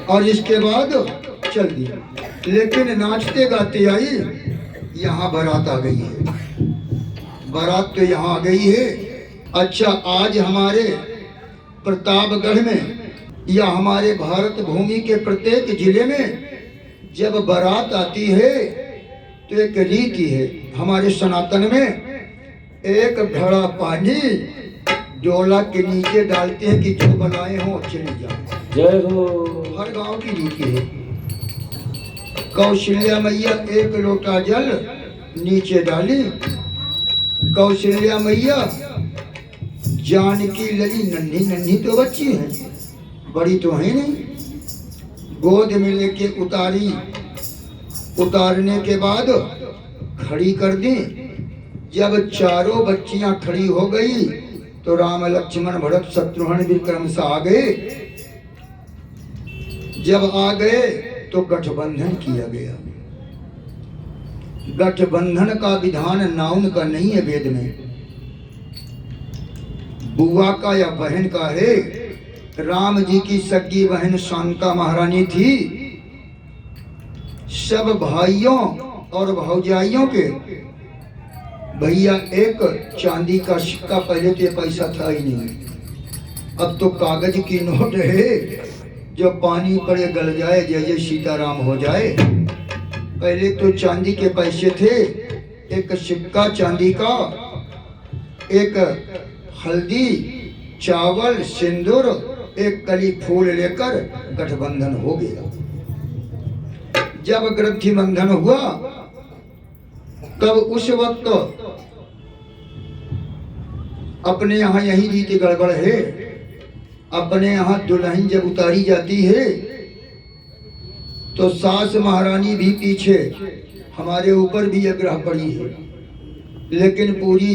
और इसके बाद चल दिया। लेकिन नाचते गाते आई, यहाँ बारात आ गई है। बारात तो यहाँ आ गई है। अच्छा, आज हमारे प्रतापगढ़ में या हमारे भारत भूमि के प्रत्येक जिले में जब बारात आती है तो एक रीति है हमारे सनातन में, एक घड़ा पानी डोला के नीचे डालते हैं कि जो बलाएं हो चली जाए। जय हो। हर गांव की रीति है। कौशल्या मैया एक लोटा जल नीचे डाली। कौशल्या मैया जानकी लगी, नन्ही नन्ही तो बच्ची है, बड़ी तो है नहीं, गोद में लेके उतारी। उतारने के बाद खड़ी कर दी। जब चारों बच्चियां खड़ी हो गई तो राम लक्ष्मण भरत शत्रुघ्न विक्रम से आ गए। जब आ गए तो गठबंधन किया गया। गठबंधन का विधान नाउन का नहीं है वेद में, बुआ का या बहन का है। राम जी की सगी बहन शांता महारानी थी। सब भाइयों और भौजाइयों के भैया एक चांदी का सिक्का, पहले तो पैसा था ही नहीं, अब तो कागज की नोट है, जो पानी पड़े गल जाए, जय जय सीताराम हो जाए। पहले तो चांदी के पैसे थे, एक सिक्का चांदी का, एक हल्दी चावल सिंदूर, एक कली फूल लेकर गठबंधन हो गया। जब ग्रंथि बंधन हुआ तब उस वक्त अपने यहाँ यही रीति गड़बड़ है। अपने यहाँ दुल्हन जब उतारी जाती है तो सास महारानी भी पीछे, हमारे ऊपर भी यह ग्रह पड़ी है, लेकिन पूरी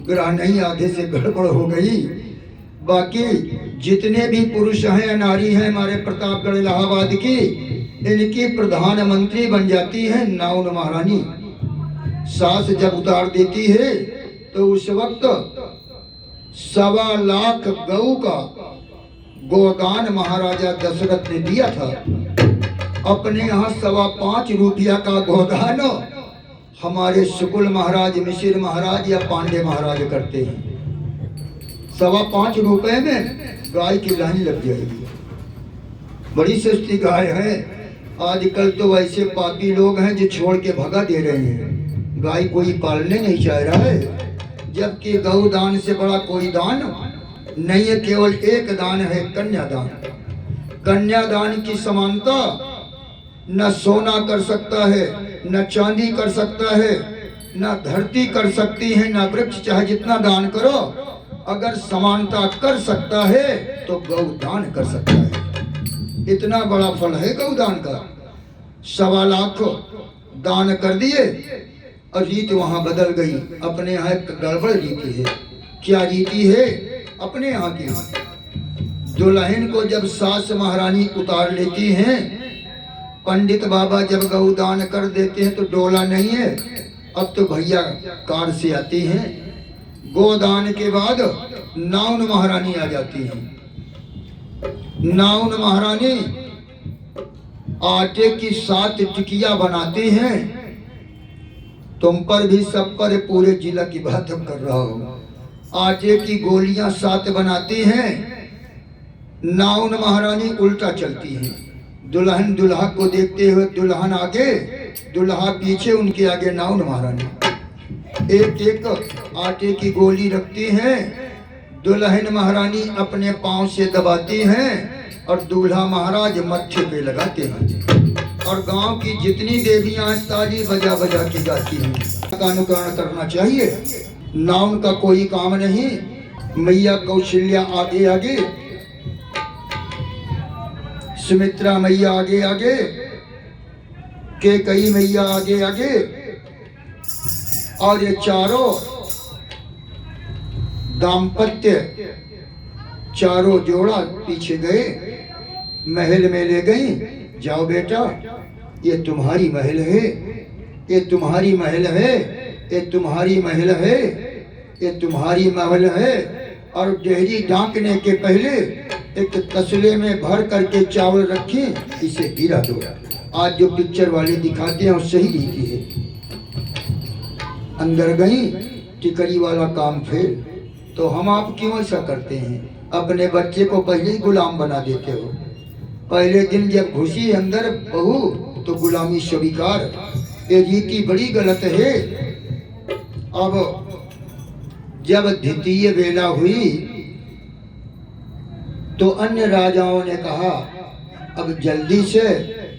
ग्रह नहीं, आधे से गड़बड़ हो गई। बाकी जितने भी पुरुष हैं नारी हैं हमारे प्रतापगढ़ इलाहाबाद की, इनकी प्रधानमंत्री बन जाती है नाउन महारानी। सास जब उतार देती है तो उस वक्त 1.25 लाख गऊ का गोदान महाराजा दशरथ ने दिया था। अपने यहाँ 5.25 रुपया का गोदान हमारे शुक्ल महाराज, मिश्र महाराज या पांडे महाराज करते हैं। 5.25 रुपए में गाय की लाइन लग जाएगी। बड़ी सस्ती गाय है। आजकल तो वैसे पापी लोग हैं जो छोड़ के भगा दे रहे हैं, गाय कोई पालने नहीं चाह रहा है। जबकि गौ दान से बड़ा कोई दान नहीं है, केवल एक दान है, कन्यादान। कन्यादान की समानता न सोना कर सकता है, न चांदी कर सकता है, न धरती कर सकती है, न वृक्ष, चाहे जितना दान करो, अगर समानता कर सकता है तो गौदान कर सकता है। इतना बड़ा फल है गौदान का। 1.25 लाख दान कर दिए और रीति वहां बदल गई। अपने यहाँ गड़बड़ रीति है। क्या रीति है अपने यहाँ की? दुल्हन को जब सास महारानी उतार लेती हैं, पंडित बाबा जब गौदान कर देते हैं तो डोला नहीं है, अब तो भैया कार से आती हैं। गोदान के बाद नाउन महारानी आ जाती है। नाउन महारानी आटे की 7 टिकिया बनाती हैं। तुम पर भी, सब पर, पूरे जिला की बात हम कर रहा हूँ। आटे की गोलियां 7 बनाती हैं। नाउन महारानी उल्टा चलती हैं। दुल्हन दुल्हा को देखते हुए, दुल्हन आगे दुल्हा पीछे, उनके आगे नाउन महारानी। एक एक आटे की गोली रखती हैं। दुल्हन महारानी अपने पांव से दबाती हैं और दूल्हा महाराज मत्थे पे लगाते हैं। और गांव की जितनी देवियां ताली बजा बजा के गाती हैं। का अनुकरण करना चाहिए। नाउन का कोई काम नहीं। मैया कौशल्या आगे आगे, सुमित्रा मैया आगे आगे, कैकेयी मैया आगे आगे, और ये चारों दाम्पत्य, चारों जोड़ा पीछे गए, महल में ले गई। जाओ बेटा, ये तुम्हारी महल है, ये तुम्हारी महल है, ये तुम्हारी महल है, ये तुम्हारी महल है। और डेहरी ढांकने के पहले एक तसले में भर करके चावल रखी, इसे गिरा दो। आज जो पिक्चर वाले दिखाते हैं उससे ही रीति है। अंदर गई, टिकरी वाला काम फेल। तो हम आप क्यों ऐसा करते हैं? अपने बच्चे को पहले ही गुलाम बना देते हो। पहले दिन जब घुसी अंदर बहू तो गुलामी स्वीकार, ये रीति बड़ी गलत है। अब जब द्वितीय बेला हुई तो अन्य राजाओं ने कहा अब जल्दी से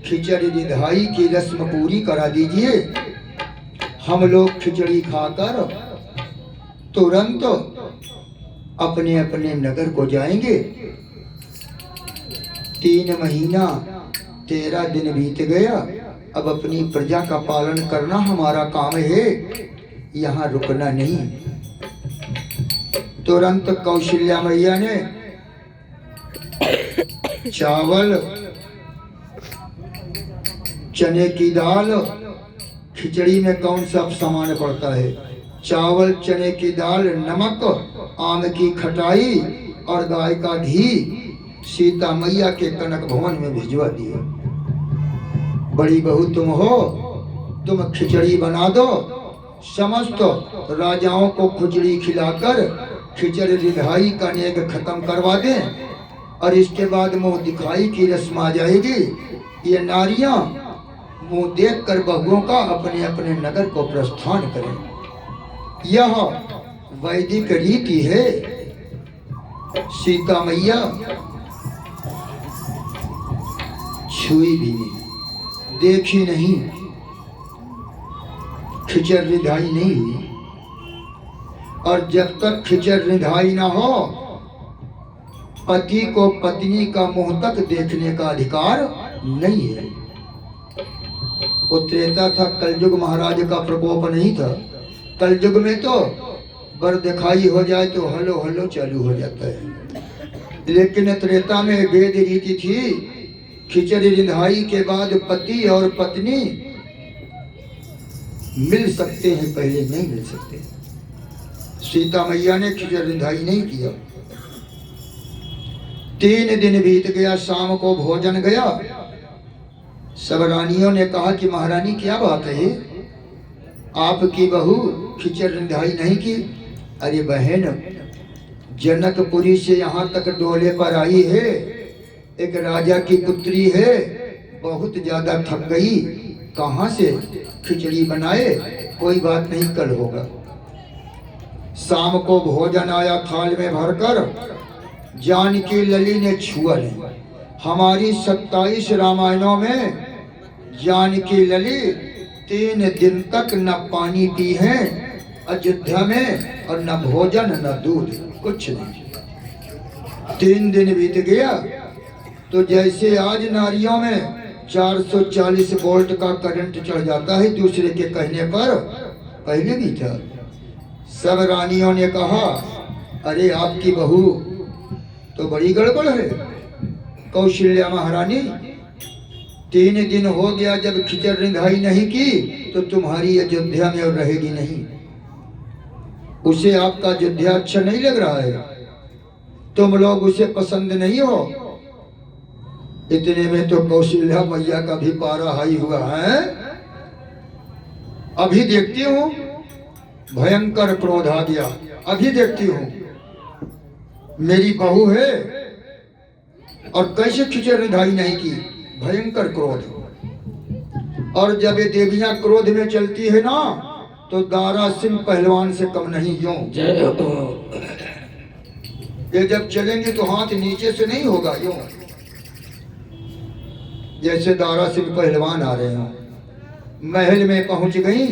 खिचड़ी रिधाई की रस्म पूरी करा दीजिए, हम लोग खिचड़ी खाकर तुरंत अपने अपने नगर को जाएंगे। 3 महीना 13 दिन बीत गया। अब अपनी प्रजा का पालन करना हमारा काम है, यहाँ रुकना नहीं। तुरंत कौशल्या मैया ने चावल, चने की दाल, खिचड़ी में कौन सा सामान पड़ता है? चावल, चने की दाल, नमक, आम की खटाई और गाय का घी सीता मैया के कनक भवन में भिजवा दिया। बड़ी बहू तुम हो, तुम खिचड़ी बना दो, समस्त राजाओं को खिचड़ी खिलाकर खिचड़ी रिधाई का नेग खत्म करवा दें और इसके बाद मुंह दिखाई की रस्म आ जाएगी। ये नारियां मुंह देखकर बहुओं का अपने अपने नगर को प्रस्थान करें। यह वैदिक रीति है। सीता मैया छुई भी नहीं, देखी नहीं, खिचड़ रिधाई नहीं हुई। और जब तक खिचड़ रिधाई ना हो, पति को पत्नी का मुंह तक देखने का अधिकार नहीं है। वो त्रेता था, कलयुग महाराज का प्रकोप नहीं था। कलयुग में तो बर दिखाई हो जाए तो हलो हलो चालू हो जाता है। लेकिन त्रेता में वेद रीति थी, खिचड़ी रिधाई के बाद पति और पत्नी मिल सकते हैं, पहले नहीं मिल सकते। सीता मैया ने खिचड़ी रिधाई नहीं किया। 3 दिन बीत गया, शाम को भोजन गया। सब रानियों ने कहा कि महारानी क्या बात है, आपकी बहू खिचड़ी रिधाई नहीं की? अरे बहन, जनकपुरी से यहाँ तक डोले पर आई है, एक राजा की पुत्री है, बहुत ज्यादा थक गई, कहाँ से खिचड़ी बनाए? कोई बात नहीं, कल होगा। शाम को भोजन आया थाल में भरकर, जानकी लली ने छुआ नहीं। हमारी 27 रामायणों में जानकी लली 3 दिन तक न पानी पी है अयोध्या में, और न भोजन न दूध, कुछ नहीं। 3 दिन बीत गया तो जैसे आज नारियों में 440 वोल्ट का करंट चढ़ जाता है दूसरे के कहने पर, पहले भी था। सब रानियों ने कहा अरे आपकी बहू तो बड़ी गड़बड़ है। कौशल्या महारानी, 3 दिन हो गया जब खिचड़ रिधाई नहीं की तो तुम्हारी अयोध्या में और रहेगी नहीं। उसे आपका अयोध्या अच्छा नहीं लग रहा है, तुम लोग उसे पसंद नहीं हो। इतने में तो कौशल्या मैया का भी पारा हाई हुआ है। अभी देखती हूँ, भयंकर क्रोध आ गया। अभी देखती हूँ, मेरी बहू है और कैसे खिचड़ रिधाई नहीं की, भयंकर क्रोध। और जब ये देवियां क्रोध में चलती है ना, तो दारा सिंह पहलवान से कम नहीं। यूं ये जब चलेंगे तो हाथ नीचे से नहीं होगा, यूं जैसे दारा सिंह पहलवान आ रहे हो। महल में पहुंच गई,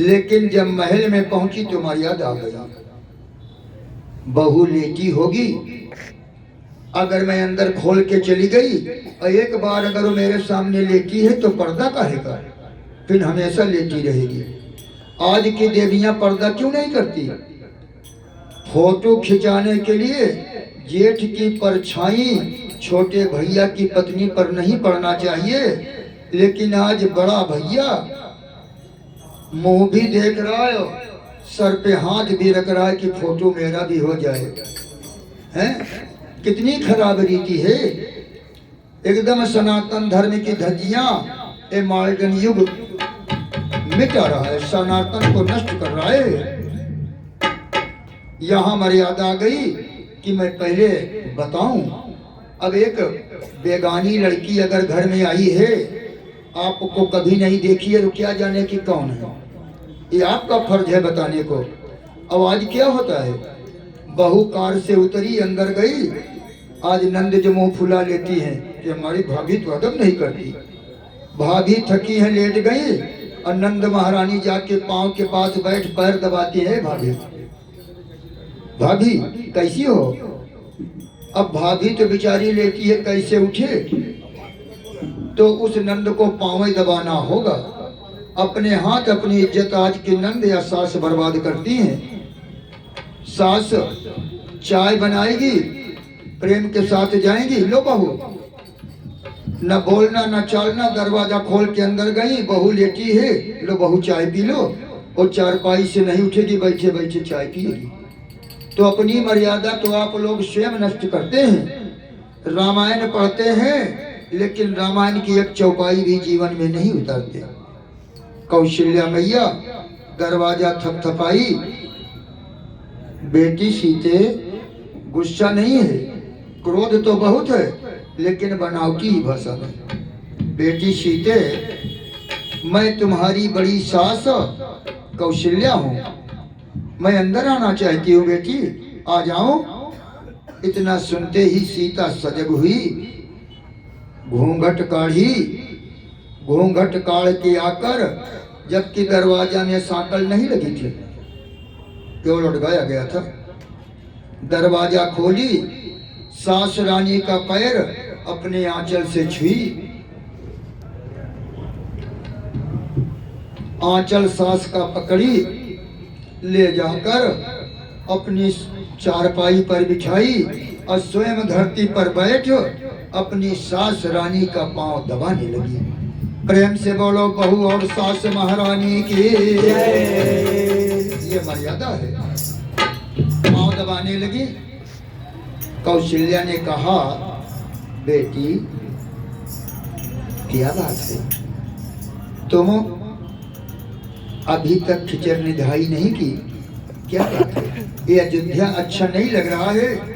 लेकिन जब महल में पहुंची तो मर्यादा आ गया। बहू लेटी होगी, अगर मैं अंदर खोल के चली गई और एक बार अगर वो मेरे सामने लेटी है तो पर्दा काहेगा, फिर हमेशा लेटी रहेगी। आज की देवियां पर्दा क्यों नहीं करती? फोटो खिंचाने के लिए जेठ की परछाई छोटे भैया की पत्नी पर नहीं पड़ना चाहिए, लेकिन आज बड़ा भैया मुंह भी देख रहा है, सर पे हाथ भी रख रहा है कि फोटो मेरा भी हो जाए। हैं? कितनी खराब रीति है। एकदम सनातन धर्म की धज्जियां ये मॉडर्न युग मिटा रहा है, सनातन को नष्ट कर रहा है। यहाँ मर्यादा आ गई कि मैं पहले बताऊं। अब एक बेगानी लड़की अगर घर में आई है, आपको कभी नहीं देखी है, तो क्या जाने कि कौन है। ये आपका फर्ज है बताने को। अब आज क्या होता है, बहू कार से उतरी अंदर गई, आज नंद जो मुंह फुला लेती है कि हमारी भाभी तो अदब नहीं करती। भाभी थकी है, लेट गई, और नंद महारानी जाके पांव के पास बैठ पैर दबाती है, भाभी भाभी कैसी हो। अब भाभी तो बेचारी लेटी है, कैसे उठे, तो उस नंद को पांव दबाना होगा। अपने हाथ अपनी इज्जत आज की नंद या सास बर्बाद करती हैं। सास चाय बनाएगी, प्रेम के साथ जाएंगी, लो बहू, न बोलना न चालना, दरवाजा खोल के अंदर गई, बहू लेटी है, लो बहू चाय पी लो। और चारपाई से नहीं उठेगी, बैठे बैठे चाय पिएगी। तो अपनी मर्यादा तो आप लोग स्वयं नष्ट करते हैं। रामायण पढ़ते हैं, लेकिन रामायण की एक चौपाई भी जीवन में नहीं उतारते। कौशल्या मैया दरवाजा थपथपाई, बेटी सीते गुस्सा नहीं है, क्रोध तो बहुत है, लेकिन बनावटी ही भाषा में। बेटी सीते, मैं तुम्हारी बड़ी सास कौशल्या हूँ, मैं अंदर आना चाहती हूँ, बेटी आ जाओ। इतना सुनते ही सीता सजग हुई, घूंघट काढ़ी, घूंघट काढ़ के आकर, जबकि दरवाजा में सांकल नहीं लगी थी, केवल लटकाया गया था। दरवाजा खोली, सास रानी का पैर अपने आंचल से छुई, आंचल सास का पकड़ी, ले जाकर अपनी चारपाई पर बिछाई, और स्वयं धरती पर बैठ अपनी सास रानी का पांव दबाने लगी। प्रेम से बोलो बहू और सास महारानी की ये मर्यादा है। पांव दबाने लगी। कौशल्या ने कहा, बेटी क्या बात है, तुम अभी तक खिचड़ निधाई नहीं की, क्या बात है, ये अयोध्या अच्छा नहीं लग रहा है।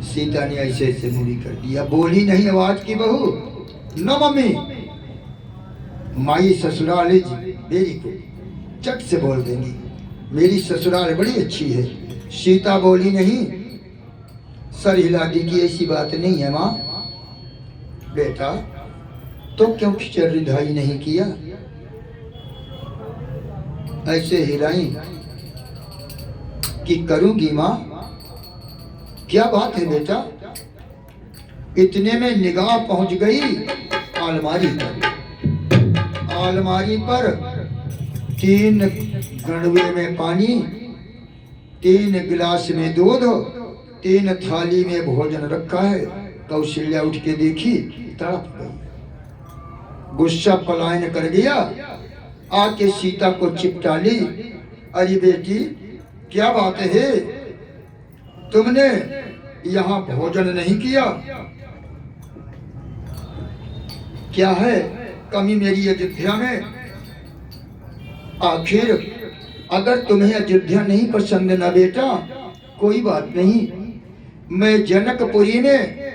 सीता ने ऐसे ऐसे मुड़ी कर दिया, बोली नहीं आवाज की बहू, न मम्मी, माई ससुराल मेरी को चट से बोल देंगी, मेरी ससुराल बड़ी अच्छी है। सीता बोली नहीं, सर हिला दी कि ऐसी बात नहीं है माँ। बेटा तो क्यों खिचड़ रिधाई नहीं किया, ऐसे हिलाई कि करूंगी माँ। क्या बात है बेटा। इतने में निगाह पहुंच गई अलमारी पर। अलमारी पर 3 गणवे में पानी, 3 गिलास में दूध, 3 थाली में भोजन रखा है। कौशल्या उठ के देखी, तड़प गई, गुस्सा पलायन कर गया, आके सीता को चिपटा ली। अरे बेटी क्या बात है, तुमने यहाँ भोजन नहीं किया, क्या है कमी मेरी अयोध्या में। आखिर अगर तुम्हें अयोध्या नहीं पसंद ना बेटा, कोई बात नहीं, मैं जनकपुरी में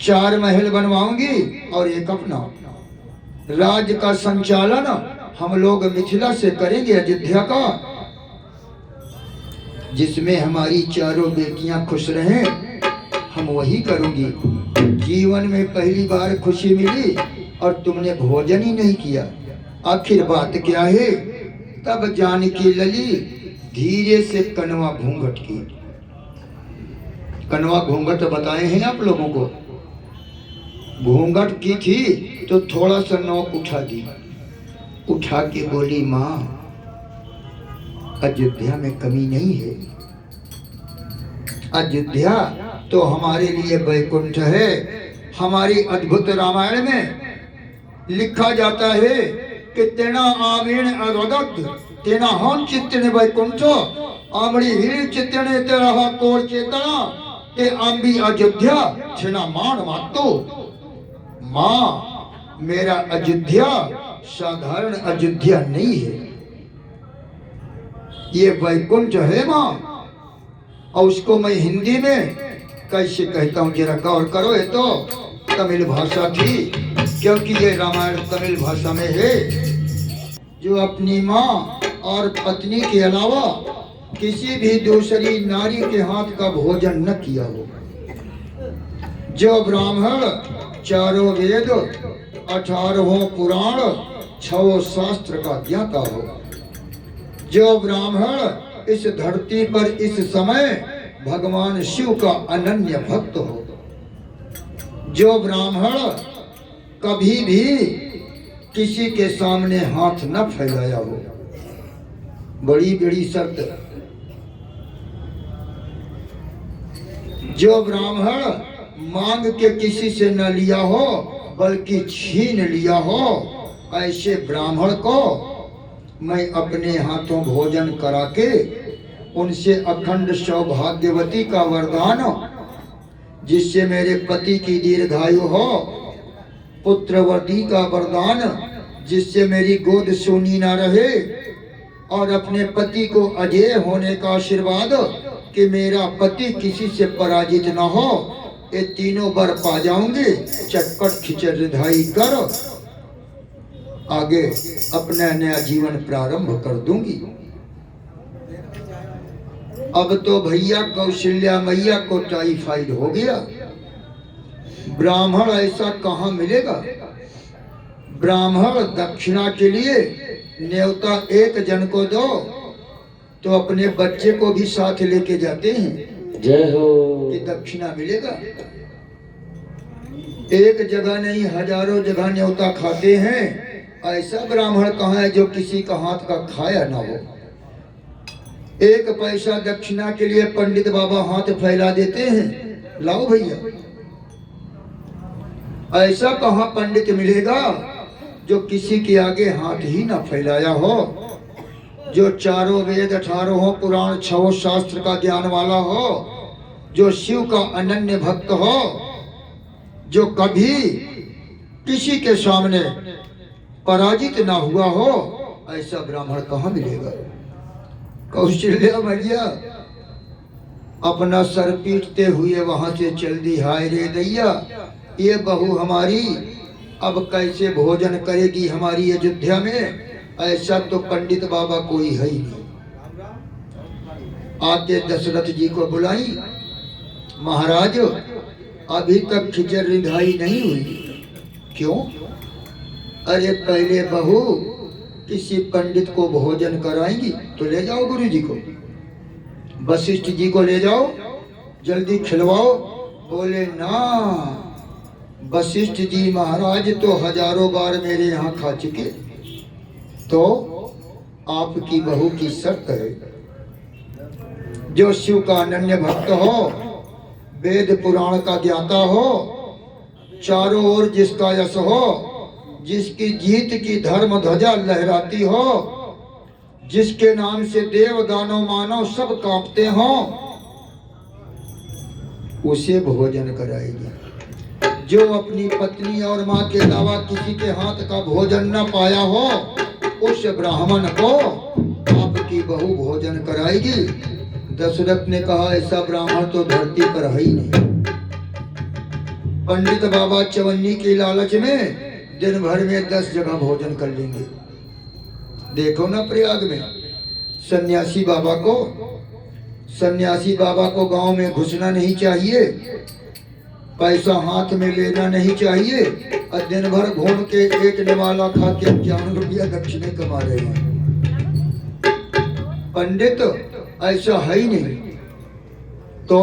4 महल बनवाऊंगी और एक अपना। राज्य का संचालन हम लोग मिथिला से करेंगे, अयोध्या का, जिसमें हमारी चारों बेटियां खुश रहें, हम वही करूंगी। जीवन में पहली बार खुशी मिली और तुमने भोजन ही नहीं किया, आखिर बात क्या है। तब जानकी लली धीरे से कनवा घूंघट की। कनवा घूंघट बताए हैं आप लोगों को, घूंघट की थी तो थोड़ा सा नोक उठा दी, उठा के बोली, माँ अयोध्या में कमी नहीं है, अयोध्या तो हमारे लिए वैकुंठ है। हमारी अद्भुत रामायण में लिखा जाता है कि तेना आवीण अवगत तेना हन चित्तने वैकुंठ आमड़ी हीर चित्तने तेरा कोर चेतना ते आंबी अयोध्या छेना मान मातो माँ मेरा अयोध्या साधारण अयोध्या नहीं है, ये वैकुंठ है माँ। और उसको मैं हिंदी में कैसे कहता हूँ जरा गौर करो। ये तो तमिल भाषा थी, क्योंकि ये रामायण तमिल भाषा में है। जो अपनी माँ और पत्नी के अलावा किसी भी दूसरी नारी के हाथ का भोजन न किया हो, जो ब्राह्मण चारों वेद 18 पुराण 6 शास्त्र का ज्ञाता हो, जो ब्राह्मण इस धरती पर इस समय भगवान शिव का अनन्य भक्त हो, जो ब्राह्मण कभी भी किसी के सामने हाथ न फैलाया हो। बड़ी बड़ी शर्त। जो ब्राह्मण मांग के किसी से न लिया हो बल्कि छीन लिया हो, ऐसे ब्राह्मण को मैं अपने हाथों भोजन करा के उनसे अखंड सौभाग्यवती का वरदान, जिससे मेरे पति की दीर्घायु हो, पुत्रवती का वरदान, जिससे मेरी गोद सूनी ना रहे, और अपने पति को अजय होने का आशीर्वाद कि मेरा पति किसी से पराजित ना हो, ये तीनों वर पा जाऊंगे। चटपट खिचड़ रिधाई कर आगे अपना नया जीवन प्रारंभ कर दूंगी। अब तो भैया कौशल्या मैया को टाइफाइड हो गया। ब्राह्मण ऐसा कहाँ मिलेगा? ब्राह्मण दक्षिणा के लिए न्योता एक जन को दो तो अपने बच्चे को भी साथ लेके जाते हैं। जय हो। कि दक्षिणा मिलेगा। एक जगह नहीं हजारों जगह न्योता खाते हैं। ऐसा ब्राह्मण कहाँ है जो किसी का हाथ का खाया ना हो। एक पैसा दक्षिणा के लिए पंडित बाबा हाथ फैला देते हैं, लाओ भैया। ऐसा कहाँ पंडित मिलेगा जो किसी के आगे हाथ ही ना फैलाया हो, जो चारों वेद 18 पुराण 6 शास्त्र का ज्ञान वाला हो, जो शिव का अनन्य भक्त हो, जो कभी किसी के सामने पराजित ना हुआ हो। ऐसा ब्राह्मण कहाँ मिलेगा? कौशल्या मैया अपना सर पीटते हुए वहां से चल दी। हाय रे दैया, ये बहू हमारी अब कैसे भोजन करेगी हमारी अयोध्या में? ऐसा तो पंडित बाबा कोई है ही नहीं। आके दशरथ जी को बुलाई, महाराज अभी तक खिचड़ रिधाई नहीं हुई। क्यों? अरे पहले बहू किसी पंडित को भोजन कराएंगी तो ले जाओ गुरु जी को, वशिष्ठ जी को ले जाओ, जल्दी खिलवाओ। बोले ना, वशिष्ठ जी महाराज तो हजारों बार मेरे यहाँ खा चुके, तो आपकी बहू की शर्त है जो शिव का अनन्य भक्त हो, वेद पुराण का ज्ञाता हो, चारों ओर जिसका यश हो, जिसकी जीत की धर्म ध्वजा लहराती हो, जिसके नाम से देव दानव मानव सब कांपते हो, उसे भोजन कराएगी। जो अपनी पत्नी और माँ के अलावा किसी के हाथ का भोजन न पाया हो, उस ब्राह्मण को आपकी बहू भोजन कराएगी। दशरथ ने कहा ऐसा ब्राह्मण तो धरती पर है ही नहीं। पंडित बाबा चवन्नी की लालच में दिन भर में 10 जगह भोजन कर लेंगे। देखो ना प्रयाग में सन्यासी बाबा को गांव में घुसना नहीं चाहिए, पैसा हाथ में लेना नहीं चाहिए, और दिन भर घूम के एक निवाला खा के 51 रुपया दक्षिणे कमा रहे हैं। पंडित ऐसा है ही नहीं, तो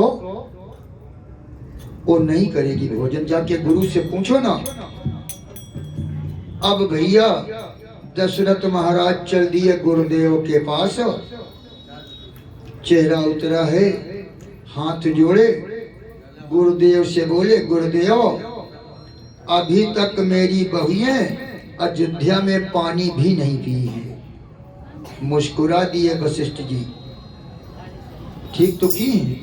वो नहीं करेगी भोजन। जाके गुरु से पूछो ना। अब भैया दशरथ महाराज चल दिए गुरुदेव के पास। चेहरा उतरा है, हाथ जोड़े, गुरुदेव से बोले गुरुदेव अभी तक मेरी बहुएं अयोध्या में पानी भी नहीं पी है। मुस्कुरा दिए वशिष्ठ जी, ठीक तो की हैं,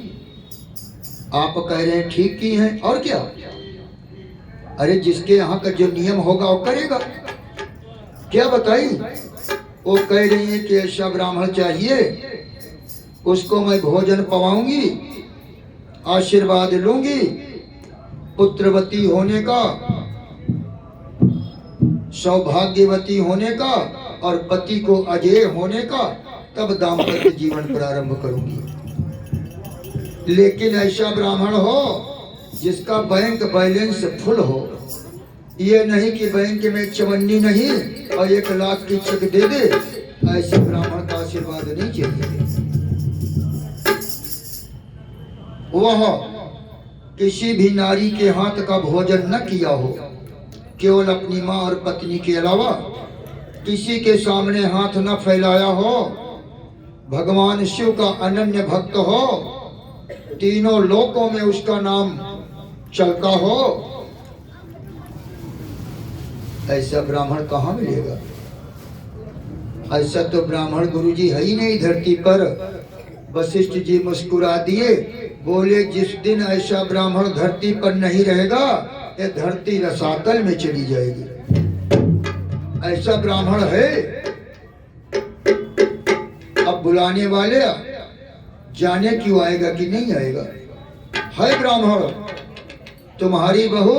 आप कह रहे हैं ठीक की हैं, और क्या। अरे जिसके यहाँ का जो नियम होगा वो करेगा, क्या बताई। वो कह रही है कि ऐसा ब्राह्मण चाहिए, उसको मैं भोजन पवाऊंगी, आशीर्वाद लूंगी, पुत्रवती होने का, सौभाग्यवती होने का और पति को अजय होने का, तब दाम्पत्य जीवन प्रारंभ करूंगी। लेकिन ऐसा ब्राह्मण हो जिसका बैंक बैलेंस फुल हो, ये नहीं कि बैंक में चवन्नी नहीं और 1 लाख की चेक दे दे, ऐसे ब्राह्मण का आशीर्वाद नहीं चाहिए। वह किसी भी नारी के हाथ का भोजन न किया हो, केवल अपनी माँ और पत्नी के अलावा किसी के सामने हाथ न फैलाया हो, भगवान शिव का अनन्य भक्त हो, तीनों लोकों में उसका नाम चलता हो, ऐसा ब्राह्मण कहाँ मिलेगा। ऐसा तो ब्राह्मण गुरुजी है ही नहीं धरती पर। वशिष्ठ जी मुस्कुरा दिए, बोले जिस दिन ऐसा ब्राह्मण धरती पर नहीं रहेगा, ये धरती रसातल में चली जाएगी। ऐसा ब्राह्मण है। अब बुलाने वाले जाने क्यों आएगा कि नहीं आएगा। है ब्राह्मण, तुम्हारी बहू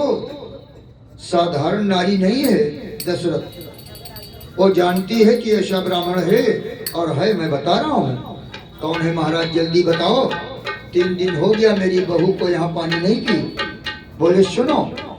साधारण नारी नहीं है दशरथ। वो जानती है कि ऐसा ब्राह्मण है, और है, मैं बता रहा हूँ। कौन है महाराज, जल्दी बताओ। 3 दिन हो गया मेरी बहू को यहाँ पानी नहीं पी। बोले सुनो,